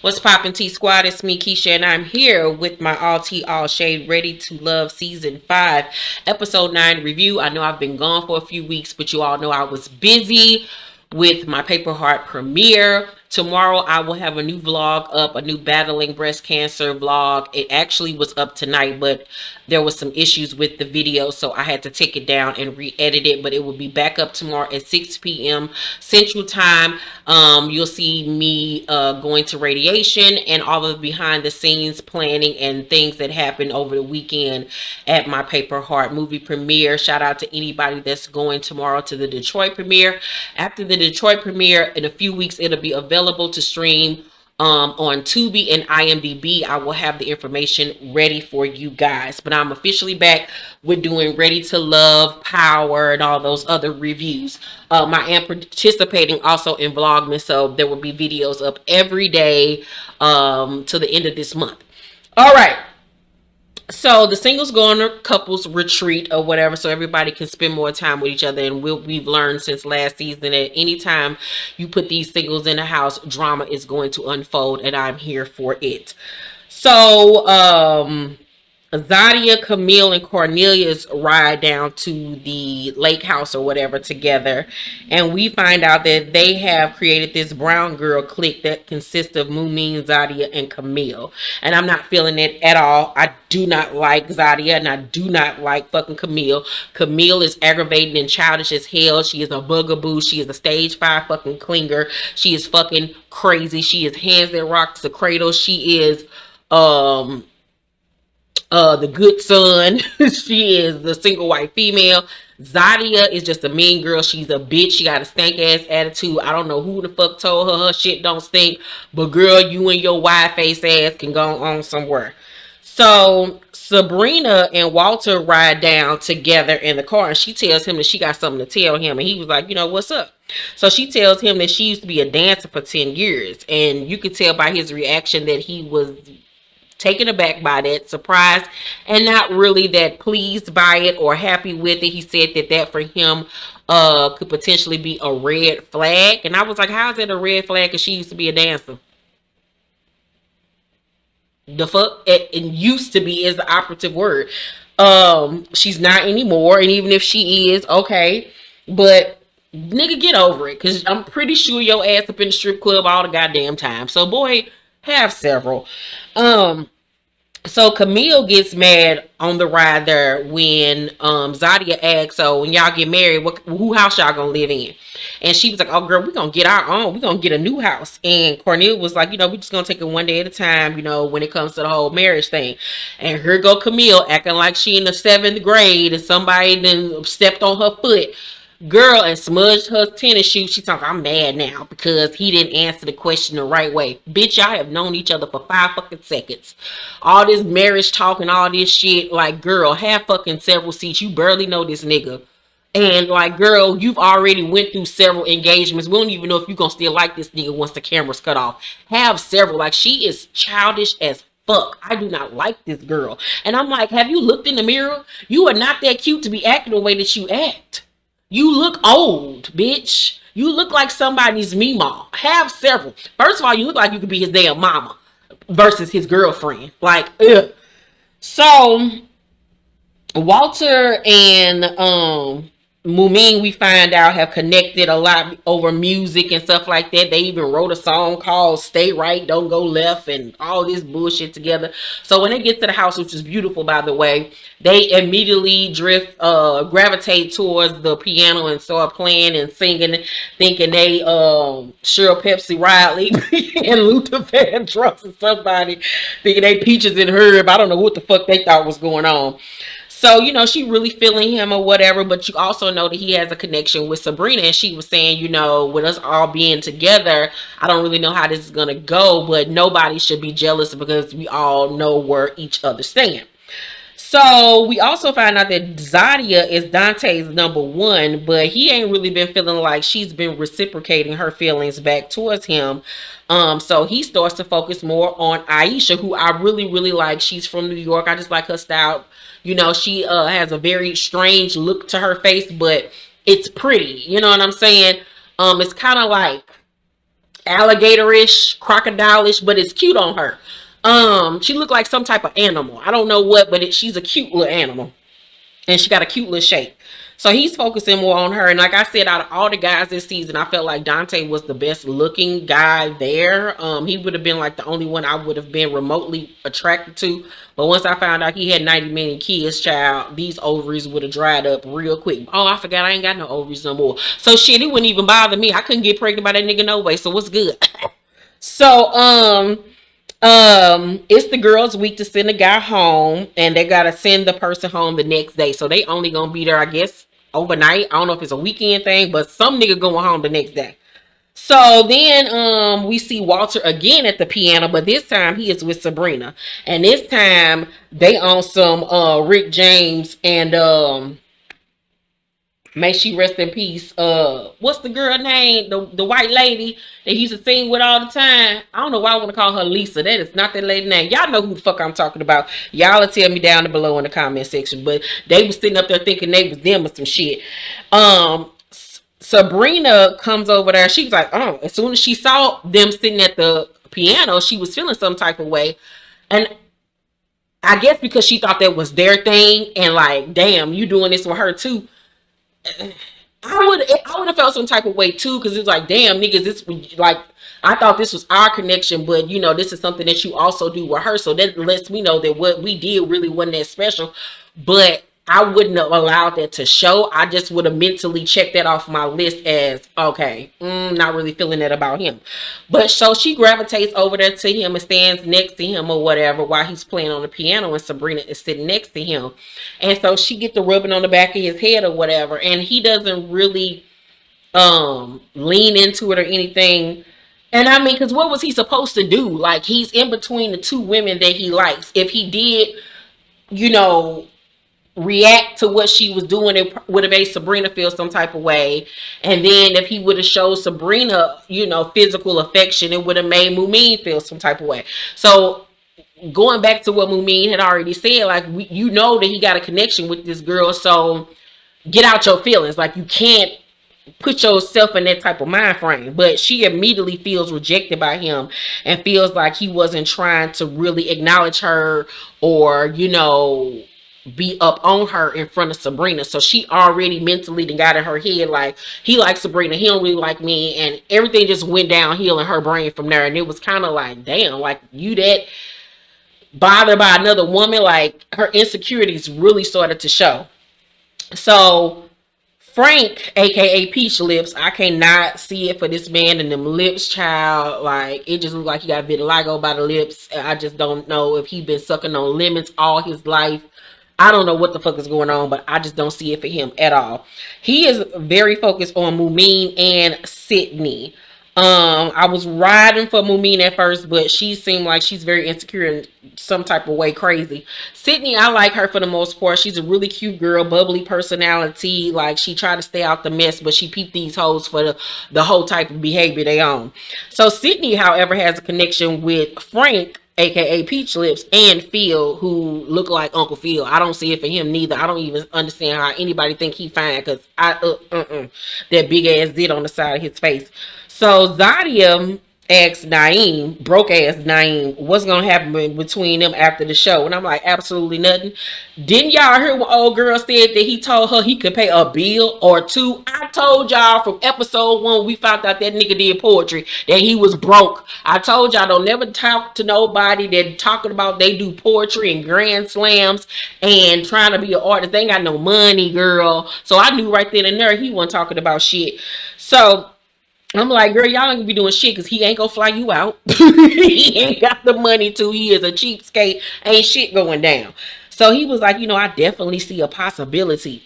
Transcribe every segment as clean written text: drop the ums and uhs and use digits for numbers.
What's poppin' T Squad? It's me, Keisha, and I'm here with my All Tea All Shade Ready to Love Season 5, Episode 9 review. I know I've been gone for a few weeks, but you all know I was busy with my Paper Heart premiere. Tomorrow I will have a new vlog up, a new battling breast cancer vlog. It actually was up tonight, but there was some issues with the video, so I had to take it down and re-edit it, but it will be back up tomorrow at 6 p.m. Central Time. You'll see me going to radiation and all of the behind the scenes planning and things that happened over the weekend at my Paper Heart movie premiere. Shout out to anybody that's going tomorrow to the Detroit premiere. After the Detroit premiere, in a few weeks, it'll be available to stream on Tubi and IMDb. I will have the information ready for you guys. But I'm officially back with doing Ready to Love, Power, and all those other reviews. I am participating also in Vlogmas, so there will be videos up every day till the end of this month. All right. So the singles go on a couples retreat or whatever, so everybody can spend more time with each other. And we've learned since last season that anytime you put these singles in the house, drama is going to unfold, and I'm here for it. So Zadia, Camille, and Cornelius ride down to the lake house or whatever together, and we find out that they have created this brown girl clique that consists of Mumin, Zadia, and Camille. And I'm not feeling it at all. I do not like Zadia, and I do not like fucking Camille. Camille is aggravating and childish as hell. She is a bugaboo. She is a stage 5 fucking clinger. She is fucking crazy. She is hands that rocks the cradle. She is the good son. She is the single white female. Zadia is just a mean girl. She's a bitch. She got a stank ass attitude. I don't know who the fuck told her shit don't stink, but girl, you and your wide face ass can go on somewhere. So Sabrina and Walter ride down together in the car, and she tells him that she got something to tell him, and he was like, what's up? So she tells him that she used to be a dancer for 10 years, and you could tell by his reaction that he was taken aback by that, surprised, and not really that pleased by it or happy with it. He said that for him could potentially be a red flag. And I was like, how is that a red flag? Because she used to be a dancer. The fuck? It used to be is the operative word. She's not anymore, and even if she is, okay, but nigga, get over it, because I'm pretty sure your ass up in the strip club all the goddamn time. So boy, have several. So Camille gets mad on the ride there when Zadia asks, so when y'all get married, who house y'all gonna live in? And she was like, oh girl, we're gonna get our own. We're gonna get a new house. And Cornelia was like, we just gonna take it one day at a time, when it comes to the whole marriage thing. And here go Camille acting like she in the 7th grade and somebody then stepped on her foot. Girl, and smudged her tennis shoes. She talking, I'm mad now because he didn't answer the question the right way. Bitch, y'all have known each other for 5 fucking seconds. All this marriage talk and all this shit, like, girl, have fucking several seats. You barely know this nigga. And like, girl, you've already went through several engagements. We don't even know if you're gonna still like this nigga once the camera's cut off. Have several. Like, she is childish as fuck. I do not like this girl. And I'm like, have you looked in the mirror? You are not that cute to be acting the way that you act. You look old, bitch. You look like somebody's meemaw. Have several. First of all, you look like you could be his damn mama versus his girlfriend. Like, ugh. So Walter and Mumin, we find out, have connected a lot over music and stuff like that. They even wrote a song called Stay Right, Don't Go Left, and all this bullshit together. So when they get to the house, which is beautiful, by the way, they immediately gravitate towards the piano and start playing and singing, thinking they Cheryl Pepsi Riley and Luther Vandross and somebody, thinking they Peaches and Herb. I don't know what the fuck they thought was going on. So, she really feeling him or whatever, but you also know that he has a connection with Sabrina, and she was saying, with us all being together, I don't really know how this is going to go, but nobody should be jealous because we all know where each other stand. So we also find out that Zadia is Dante's number one, but he ain't really been feeling like she's been reciprocating her feelings back towards him. So he starts to focus more on Aisha, who I really, really like. She's from New York. I just like her style. She has a very strange look to her face, but it's pretty. You know what I'm saying? It's kind of like alligatorish, crocodile-ish, but it's cute on her. She looked like some type of animal. I don't know what, but she's a cute little animal. And she got a cute little shape. So he's focusing more on her. And like I said, out of all the guys this season, I felt like Dante was the best looking guy there. He would have been like the only one I would have been remotely attracted to. But once I found out he had 90 million kids, child, these ovaries would have dried up real quick. Oh, I forgot I ain't got no ovaries no more. So shit, it wouldn't even bother me. I couldn't get pregnant by that nigga no way. So what's good? So it's the girl's week to send a guy home, and they gotta send the person home the next day. So they only gonna be there, I guess, overnight. I don't know if it's a weekend thing, but some nigga going home the next day. So then we see Walter again at the piano, but this time he is with Sabrina. And this time they on some Rick James and may she rest in peace. What's the girl name? The white lady that he used to sing with all the time. I don't know why I want to call her Lisa. That is not that lady name. Y'all know who the fuck I'm talking about. Y'all will tell me down below in the comment section. But they was sitting up there thinking they was them or some shit. Sabrina comes over there. She was like, oh, as soon as she saw them sitting at the piano, she was feeling some type of way. And I guess because she thought that was their thing, and like, damn, you doing this with her too. I would have felt some type of way too, because it's like, damn, niggas, this like, I thought this was our connection, but you know, this is something that you also do with her, so that lets me know that what we did really wasn't that special. But I wouldn't have allowed that to show. I just would have mentally checked that off my list as, okay, not really feeling that about him. But so she gravitates over there to him and stands next to him or whatever while he's playing on the piano, and Sabrina is sitting next to him. And so she get the rubbing on the back of his head or whatever, and he doesn't really lean into it or anything. And I mean, because what was he supposed to do? Like, he's in between the two women that he likes. If he did, you know, react to what she was doing, it would have made Sabrina feel some type of way. And then if he would have showed Sabrina, you know, physical affection, it would have made Mumin feel some type of way. So going back to what Mumin had already said, like, you know that he got a connection with this girl, so get out your feelings. Like, you can't put yourself in that type of mind frame. But she immediately feels rejected by him and feels like he wasn't trying to really acknowledge her or, you know, be up on her in front of Sabrina. So she already mentally got in her head like, he likes Sabrina, he don't really like me, and everything just went downhill in her brain from there. And it was kind of like, damn, like, you that bothered by another woman? Like, her insecurities really started to show. So Frank, aka Peach Lips, I cannot see it for this man and them lips, child. Like, it just looks like he got vitiligo by the lips. I just don't know if he been sucking on lemons all his life. I don't know what the fuck is going on, but I just don't see it for him at all. He is very focused on Mumin and Sydney. I was riding for Mumin at first, but she seemed like she's very insecure in some type of way, crazy. Sydney, I like her for the most part. She's a really cute girl, bubbly personality. Like, she tried to stay out the mess, but she peeped these hoes for the whole type of behavior they own. So Sydney, however, has a connection with Frank, aka Peach Lips, and Phil, who look like Uncle Phil. I don't see it for him neither. I don't even understand how anybody think he fine, because that big ass zit on the side of his face. So Zadia asked Naeem, broke ass Naeem, what's gonna happen between them after the show? And I'm like, absolutely nothing. Didn't y'all hear what old girl said, that he told her he could pay a bill or two? I told y'all from episode 1, we found out that nigga did poetry, that he was broke. I told y'all, don't never talk to nobody that talking about they do poetry and grand slams and trying to be an artist. They ain't got no money, girl. So I knew right then and there he wasn't talking about shit. So I'm like, girl, y'all ain't gonna be doing shit, because he ain't gonna fly you out. He ain't got the money to. He is a cheapskate. Ain't shit going down. So he was like, you know, I definitely see a possibility.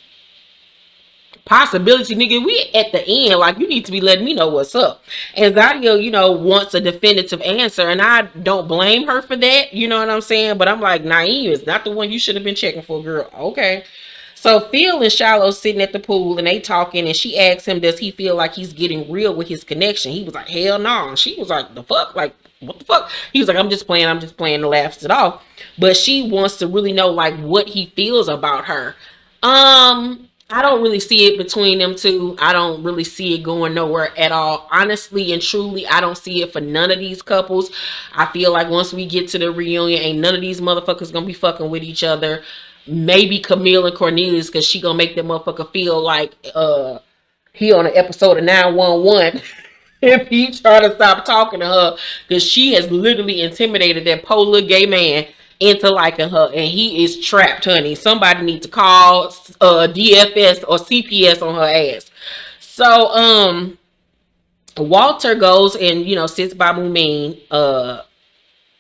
Possibility, nigga, we at the end. Like, you need to be letting me know what's up. And Zadia, you know, wants a definitive answer, and I don't blame her for that. You know what I'm saying? But I'm like, Naeem is not the one you should have been checking for, girl. Okay. So Phil and Shallow sitting at the pool, and they talking, and she asks him, does he feel like he's getting real with his connection? He was like, hell no. And she was like, the fuck? Like, what the fuck? He was like, I'm just playing, and laughs it off. But she wants to really know, like, what he feels about her. I don't really see it between them two. I don't really see it going nowhere at all. Honestly and truly, I don't see it for none of these couples. I feel like once we get to the reunion, ain't none of these motherfuckers gonna be fucking with each other. Maybe Camille and Cornelius, because she gonna make that motherfucker feel like he on an episode of 911 if he try to stop talking to her, because she has literally intimidated that poor little gay man into liking her, and he is trapped, honey. Somebody needs to call DFS or CPS on her ass. So Walter goes and sits by Mumin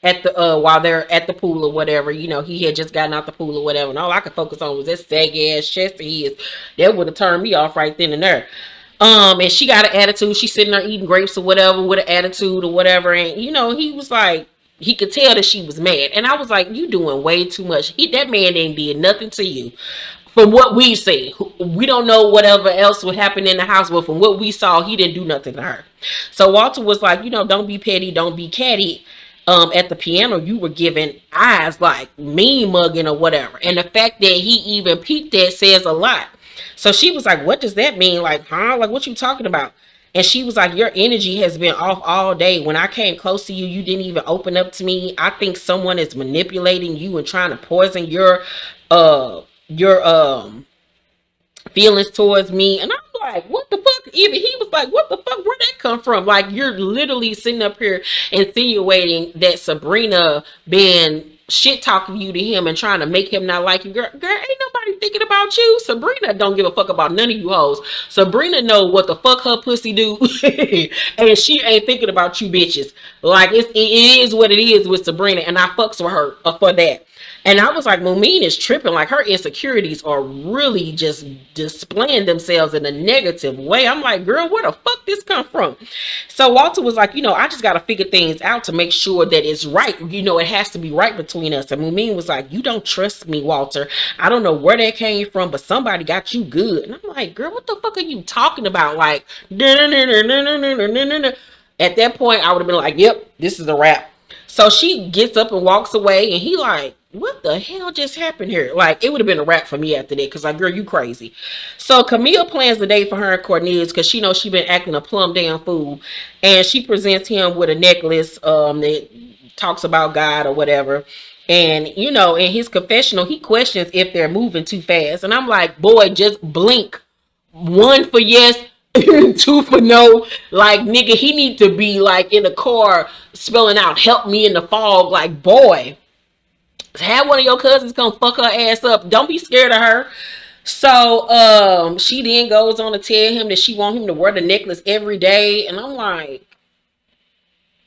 at the while they're at the pool or whatever. He had just gotten out the pool or whatever, and all I could focus on was that saggy ass chest of his. That would have turned me off right then and there. And she got an attitude. She's sitting there eating grapes or whatever with an attitude or whatever. And he was like, he could tell that she was mad. And I was like, you doing way too much. That man ain't did nothing to you. From what we see, we don't know whatever else would happen in the house, but from what we saw, he didn't do nothing to her. So Walter was like, don't be petty, don't be catty. At the piano, you were giving eyes like mean mugging or whatever. And the fact that he even peeped that says a lot. So she was like, what does that mean? Like, huh? Like, what you talking about? And she was like, your energy has been off all day. When I came close to you, you didn't even open up to me. I think someone is manipulating you and trying to poison your feelings towards me. And I'm like, what the fuck? Even he was like, what the fuck? Where'd that come from? Like, you're literally sitting up here insinuating that Sabrina been shit talking you to him and trying to make him not like you. Girl, ain't nobody thinking about you. Sabrina don't give a fuck about none of you hoes. Sabrina know what the fuck her pussy do. And she ain't thinking about you bitches. Like, it is what it is with Sabrina, and I fucks with her for that. And I was like, Mumin is tripping. Like, her insecurities are really just displaying themselves in a negative way. I'm like, girl, where the fuck this come from? So Walter was like, I just got to figure things out to make sure that it's right. It has to be right between us. And Mumin was like, you don't trust me, Walter. I don't know where that came from, but somebody got you good. And I'm like, girl, what the fuck are you talking about? Like, at that point, I would have been like, yep, this is a wrap. So she gets up and walks away, and he like, what the hell just happened here? Like, it would have been a wrap for me after that, because like, girl, you crazy. So Camille plans the day for her and Cornelius, because she knows she been acting a plumb damn fool, and she presents him with a necklace that talks about God or whatever. And in his confessional, he questions if they're moving too fast, and I'm like, boy, just blink. One for yes, two for no. Like, nigga, he need to be like in a car spelling out help me in the fog. Like, boy, have one of your cousins come fuck her ass up. Don't be scared of her. So she then goes on to tell him that she want him to wear the necklace every day. And I'm like,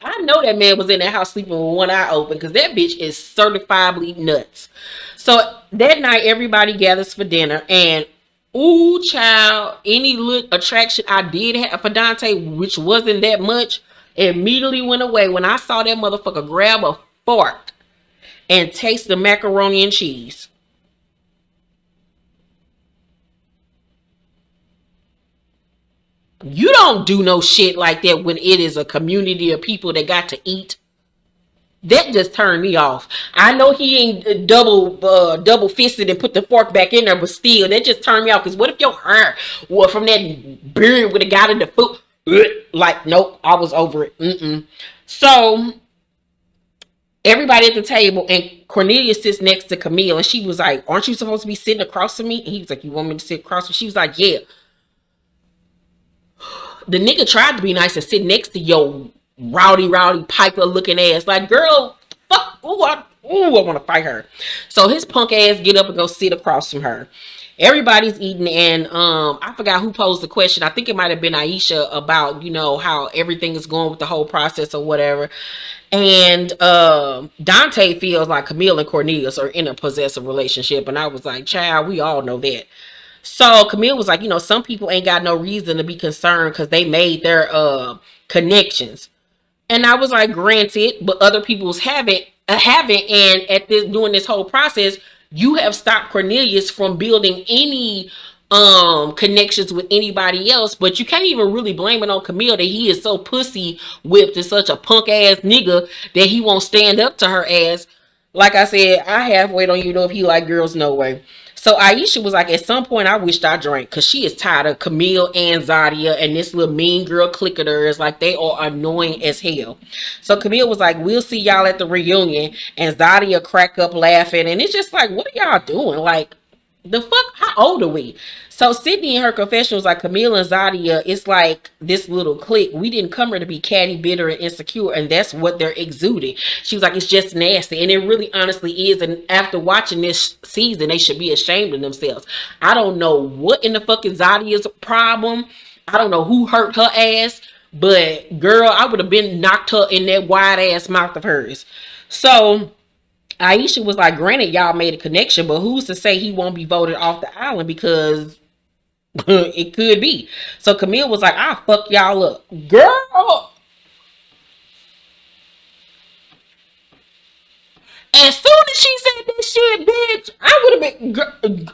I know that man was in that house sleeping with one eye open, because that bitch is certifiably nuts. So that night everybody gathers for dinner, and ooh, child, any little attraction I did have for Dante, which wasn't that much, immediately went away when I saw that motherfucker grab a fork and taste the macaroni and cheese. You don't do no shit like that when it is a community of people that got to eat. That just turned me off. I know he ain't double fisted and put the fork back in there, but still, that just turned me off. Because what if your hair was from that beard would have got in the food? Like, nope, I was over it. So everybody at the table, and Cornelia sits next to Camille, and she was like, aren't you supposed to be sitting across from me? And he was like, you want me to sit across from you? She was like, yeah. The nigga tried to be nice and sit next to your rowdy Piper looking ass. Like, girl, fuck. I want to fight her. So his punk ass get up and go sit across from her. Everybody's eating, and I forgot who posed the question. I think it might have been Aisha about how everything is going with the whole process or whatever. And Dante feels like Camille and Cornelius are in a possessive relationship, and I was like, child, we all know that. So Camille was like, some people ain't got no reason to be concerned because they made their connections. And I was like, granted, but other people's haven't. And at this, during this whole process, you have stopped Cornelius from building any connections with anybody else. But you can't even really blame it on Camille that he is so pussy whipped and such a punk ass nigga that he won't stand up to her ass. Like I said, I halfway don't even know if he like girls no way. So Aisha was like, at some point, I wished I drank because she is tired of Camille and Zadia and this little mean girl clique of theirs. Like, they are annoying as hell. So Camille was like, we'll see y'all at the reunion. And Zadia crack up laughing. And it's just like, what are y'all doing? Like, the fuck? How old are we? So Sydney in her confession was like, Camille and Zadia, it's like this little clique. We didn't come here to be catty, bitter, and insecure, and that's what they're exuding. She was like, it's just nasty, and it really honestly is. And after watching this season, they should be ashamed of themselves. I don't know what in the fuck is Zadia's problem. I don't know who hurt her ass, but girl, I would have been knocked her in that wide ass mouth of hers. So Aisha was like, granted, y'all made a connection, but who's to say he won't be voted off the island because it could be. So Camille was like, I'll fuck y'all up. Girl, as soon as she said this shit, bitch, I would have been.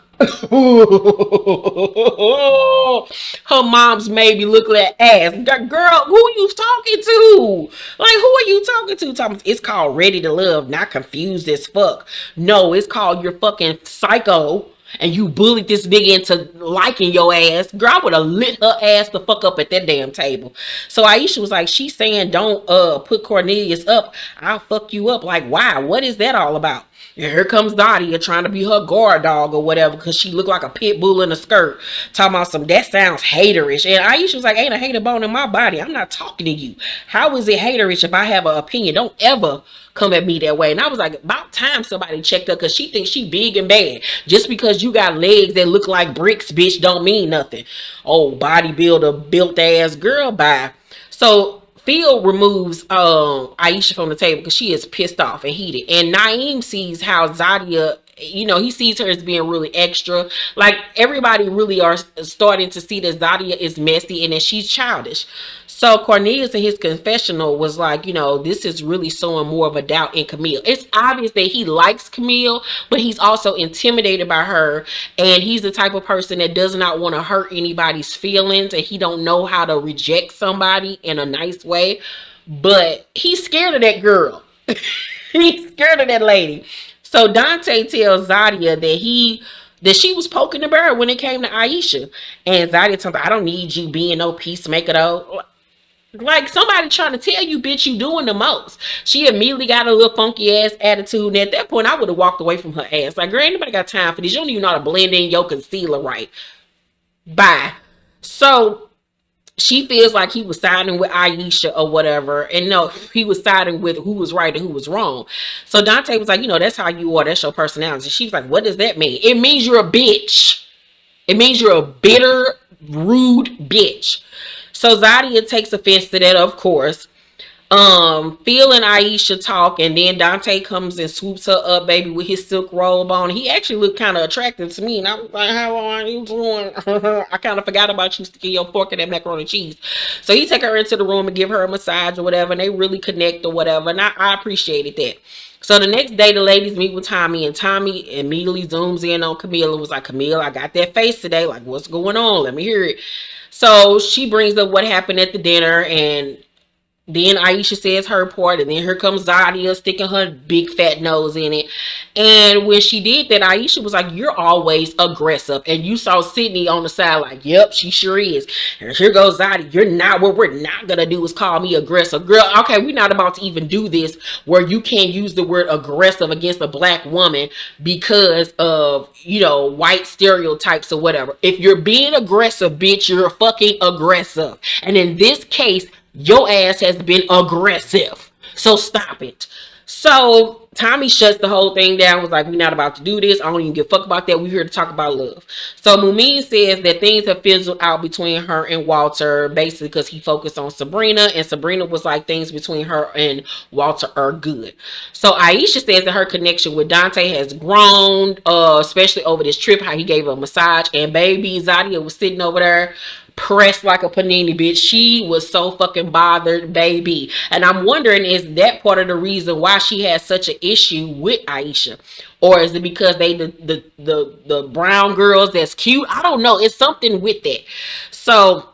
Her mom's made me look like ass. Girl, who are you talking to? Like, who are you talking to? Thomas, it's called Ready to Love, not Confused as fuck. No, it's called You're Fucking Psycho. And you bullied this nigga into liking your ass. Girl, I would have lit her ass the fuck up at that damn table. So Aisha was like, she's saying don't put Cornelius up. I'll fuck you up. Like, why? What is that all about? And here comes Dottie trying to be her guard dog or whatever because she looked like a pit bull in a skirt. Talking about some, that sounds haterish. And Aisha was like, ain't a hater bone in my body. I'm not talking to you. How is it haterish if I have an opinion? Don't ever come at me that way. And I was like, about time somebody checked her because she thinks she big and bad. Just because you got legs that look like bricks, bitch, don't mean nothing. Oh, bodybuilder, built ass girl, bye. So Phil removes Aisha from the table because she is pissed off and heated. And Naeem sees how Zadia, you know, he sees her as being really extra. Like, everybody really are starting to see that Zadia is messy and that she's childish. So Cornelius in his confessional was like, you know, this is really sowing more of a doubt in Camille. It's obvious that he likes Camille, but he's also intimidated by her. And he's the type of person that does not want to hurt anybody's feelings. And he don't know how to reject somebody in a nice way. But he's scared of that girl. He's scared of that lady. So Dante tells Zadia that she was poking the bear when it came to Aisha. And Zadia tells her, I don't need you being no peacemaker though. Like, somebody trying to tell you, bitch, you doing the most. She immediately got a little funky ass attitude. And at that point, I would have walked away from her ass. Like, girl, ain't nobody got time for this. You don't even know how to blend in your concealer right. Bye. So she feels like he was siding with Aisha or whatever. And no, he was siding with who was right and who was wrong. So Dante was like, you know, that's how you are. That's your personality. She's like, what does that mean? It means you're a bitch. It means you're a bitter, rude bitch. So Zadia takes offense to that, of course. Phil and Aisha talk, and then Dante comes and swoops her up, baby, with his silk robe on. He actually looked kind of attractive to me, and I was like, how are you doing? I kind of forgot about you sticking your fork in that macaroni and cheese. So he take her into the room and give her a massage or whatever, and they really connect or whatever, and I appreciated that. So the next day, the ladies meet with Tommy, and Tommy immediately zooms in on Camille and was like, Camille, I got that face today. Like, what's going on? Let me hear it. So she brings up what happened at the dinner, and then Aisha says her part, and then here comes Zadia sticking her big fat nose in it. And when she did that, Aisha was like, you're always aggressive. And you saw Sydney on the side like, yep, she sure is. And here goes Zadia. You're not, what we're not going to do is call me aggressive. Girl, okay, we're not about to even do this where you can't use the word aggressive against a black woman because of, you know, white stereotypes or whatever. If you're being aggressive, bitch, you're fucking aggressive. And in this case, your ass has been aggressive. So stop it. So Tommy shuts the whole thing down. Was like, we're not about to do this. I don't even give a fuck about that. We're here to talk about love. So Mumin says that things have fizzled out between her and Walter, basically because he focused on Sabrina. And Sabrina was like, things between her and Walter are good. So Aisha says that her connection with Dante has grown, especially over this trip, how he gave her a massage. And baby, Zadia was sitting over there pressed like a panini, bitch. She was so fucking bothered, baby. And I'm wondering, is that part of the reason why she has such an issue with Aisha? Or is it because they the brown girls that's cute? I don't know. It's something with that. So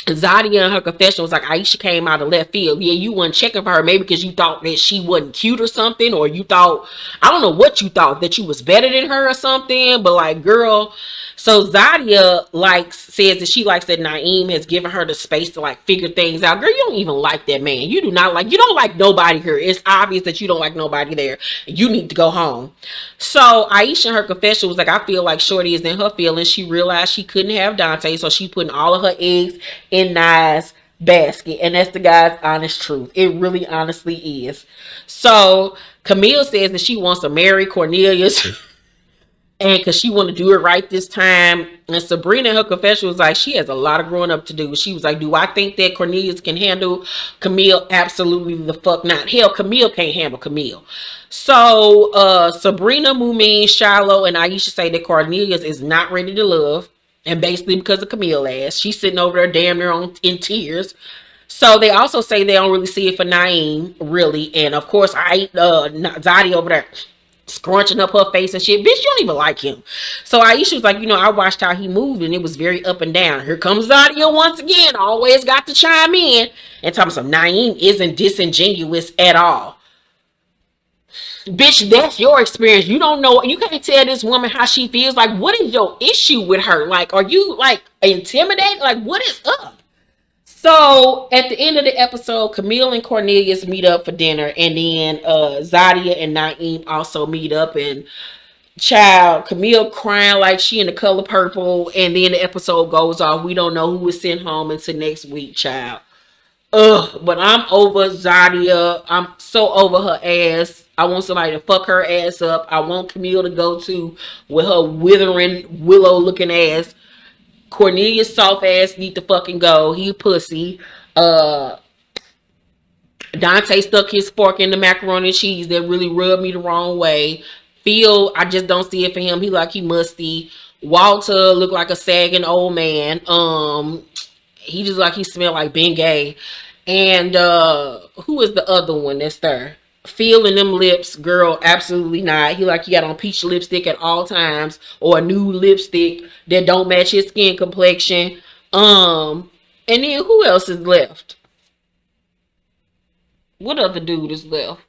Zadia in her confession was like, Aisha came out of left field. Yeah, you weren't checking for her, maybe because you thought that she wasn't cute or something, or you thought, I don't know what you thought, that you was better than her or something. But like, girl, so Zadia says that she likes that Naeem has given her the space to like figure things out. Girl, you don't even like that man. You don't like nobody here. It's obvious that you don't like nobody there. You need to go home. So Aisha in her confession was like, I feel like Shorty is in her feelings. She realized she couldn't have Dante, so she putting all of her eggs in Nye's basket. And that's the guy's honest truth. It really honestly is. So Camille says that she wants to marry Cornelius. And because she want to do it right this time. And Sabrina in her confession was like, she has a lot of growing up to do. She was like, do I think that Cornelius can handle Camille? Absolutely the fuck not. Hell, Camille can't handle Camille. So Sabrina, Mumin, Shiloh, and Aisha say that Cornelius is not ready to love. And basically because of Camille ass. She's sitting over there damn near in tears. So they also say they don't really see it for Naeem, really. And of course, Zadi over there scrunching up her face and shit. Bitch, you don't even like him. So Aisha was like, I watched how he moved and it was very up and down. Here comes Zadia once again. Always got to chime in and tell me some Naeem isn't disingenuous at all. Bitch, that's your experience. You don't know. You can't tell this woman how she feels. Like, what is your issue with her? Like, are you like intimidated? Like, what is up? So at the end of the episode, Camille and Cornelius meet up for dinner, and then Zadia and Naeem also meet up. And child, Camille crying like she in the color purple, and then the episode goes off. We don't know who is sent home until next week, child. Ugh, but I'm over Zadia. I'm so over her ass. I want somebody to fuck her ass up. I want Camille to go to with her withering willow looking ass. Cornelius soft ass need to fucking go. He pussy. Dante stuck his fork in the macaroni and cheese that really rubbed me the wrong way. Phil, I just don't see it for him. He musty. Walter looked like a sagging old man. He just like he smelled like Bengay. And who is the other one that's there? Phil and them lips, girl, absolutely not. He got on peach lipstick at all times, or a new lipstick that don't match his skin complexion. And then who else is left? What other dude is left?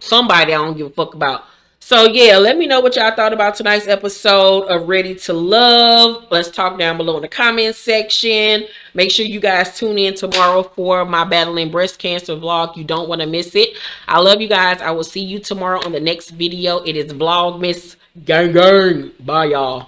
Somebody I don't give a fuck about. So yeah, let me know what y'all thought about tonight's episode of Ready to Love. Let's talk down below in the comments section. Make sure you guys tune in tomorrow for my battling breast cancer vlog. You don't want to miss it. I love you guys. I will see you tomorrow on the next video. It is Vlogmas Gang Gang. Bye y'all.